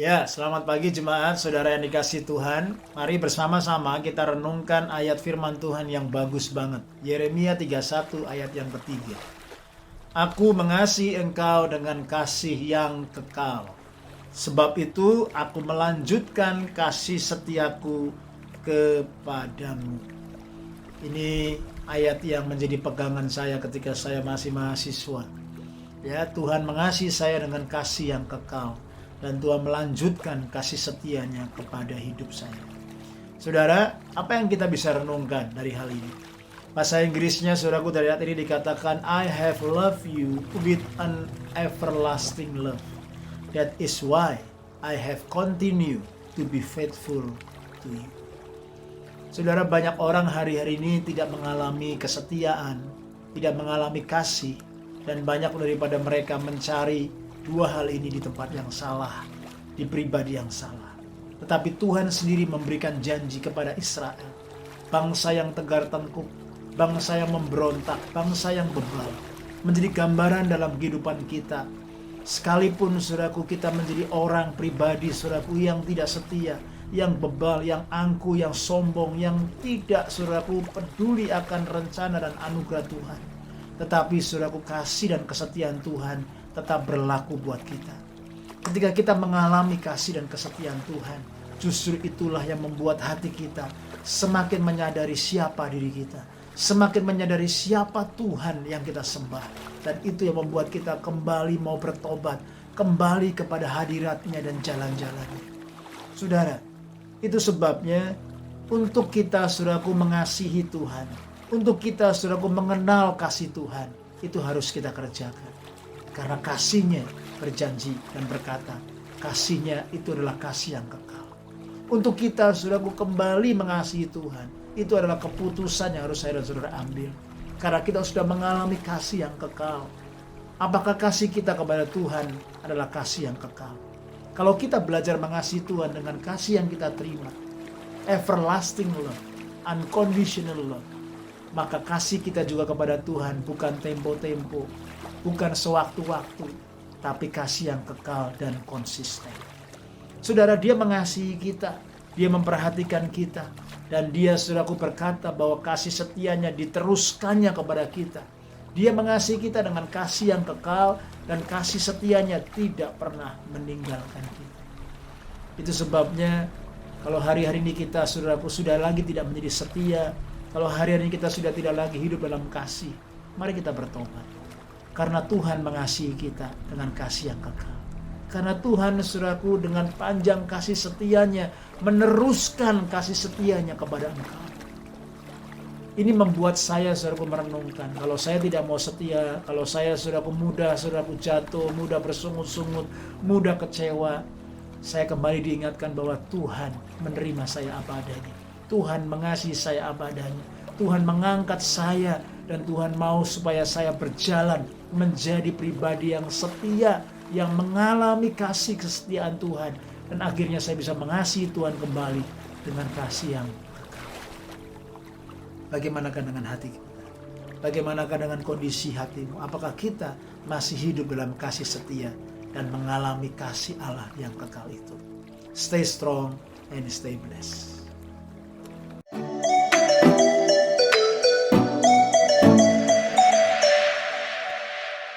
Ya, selamat pagi jemaat, saudara yang dikasih Tuhan. Mari bersama-sama kita renungkan ayat firman Tuhan yang bagus banget. Yeremia 31 ayat yang ketiga. Aku mengasihi engkau dengan kasih yang kekal. Sebab itu aku melanjutkan kasih setiaku kepadamu. Ini ayat yang menjadi pegangan saya ketika saya masih mahasiswa. Ya, Tuhan mengasihi saya dengan kasih yang kekal. Dan Tuhan melanjutkan kasih setianya kepada hidup saya. Saudara, apa yang kita bisa renungkan dari hal ini? Bahasa Inggrisnya, saudaraku, dari ayat ini dikatakan, I have loved you with an everlasting love. That is why I have continued to be faithful to you. Saudara, banyak orang hari-hari ini tidak mengalami kesetiaan, tidak mengalami kasih, dan banyak daripada mereka mencari dua hal ini di tempat yang salah, di pribadi yang salah. Tetapi Tuhan sendiri memberikan janji kepada Israel, bangsa yang tegar tengkuk, bangsa yang memberontak, bangsa yang bebal, menjadi gambaran dalam kehidupan kita. Sekalipun saudaraku kita menjadi orang pribadi saudaraku yang tidak setia, yang bebal, yang angkuh, yang sombong, yang tidak saudaraku peduli akan rencana dan anugerah Tuhan. Tetapi saudaraku kasih dan kesetiaan Tuhan tetap berlaku buat kita. Ketika kita mengalami kasih dan kesetiaan Tuhan, justru itulah yang membuat hati kita semakin menyadari siapa diri kita, semakin menyadari siapa Tuhan yang kita sembah. Dan itu yang membuat kita kembali mau bertobat, kembali kepada hadirat-Nya dan jalan-jalan-Nya. Saudara, itu sebabnya untuk kita saudaraku mengasihi Tuhan, untuk kita saudaraku mengenal kasih Tuhan, itu harus kita kerjakan. Karena kasih-Nya berjanji dan berkata, kasih-Nya itu adalah kasih yang kekal. Untuk kita saudaraku kembali mengasihi Tuhan, itu adalah keputusan yang harus saya dan saudara ambil. Karena kita sudah mengalami kasih yang kekal. Apakah kasih kita kepada Tuhan adalah kasih yang kekal? Kalau kita belajar mengasihi Tuhan dengan kasih yang kita terima, everlasting love, unconditional love, maka kasih kita juga kepada Tuhan bukan tempo-tempo, bukan sewaktu-waktu, tapi kasih yang kekal dan konsisten. Saudara, Dia mengasihi kita, Dia memperhatikan kita, dan Dia, saudaraku, berkata bahwa kasih setianya diteruskannya kepada kita. Dia mengasihi kita dengan kasih yang kekal, dan kasih setianya tidak pernah meninggalkan kita. Itu sebabnya kalau hari-hari ini kita, saudaraku, sudah lagi tidak menjadi setia, kalau hari-hari ini kita sudah tidak lagi hidup dalam kasih, mari kita bertobat. Karena Tuhan mengasihi kita dengan kasih yang kekal. Karena Tuhan, saudaraku, dengan panjang kasih setianya meneruskan kasih setianya kepada engkau. Ini membuat saya, saudaraku, merenungkan. Kalau saya tidak mau setia, kalau saya, saudaraku, mudah, saudaraku, jatuh, mudah bersungut-sungut, mudah kecewa, saya kembali diingatkan bahwa Tuhan menerima saya apa adanya. Tuhan mengasihi saya apa adanya. Tuhan mengangkat saya, dan Tuhan mau supaya saya berjalan menjadi pribadi yang setia, yang mengalami kasih kesetiaan Tuhan, dan akhirnya saya bisa mengasihi Tuhan kembali dengan kasih yang kekal. Bagaimanakah dengan hati kita? Bagaimanakah dengan kondisi hatimu? Apakah kita masih hidup dalam kasih setia dan mengalami kasih Allah yang kekal itu? Stay strong and stay blessed.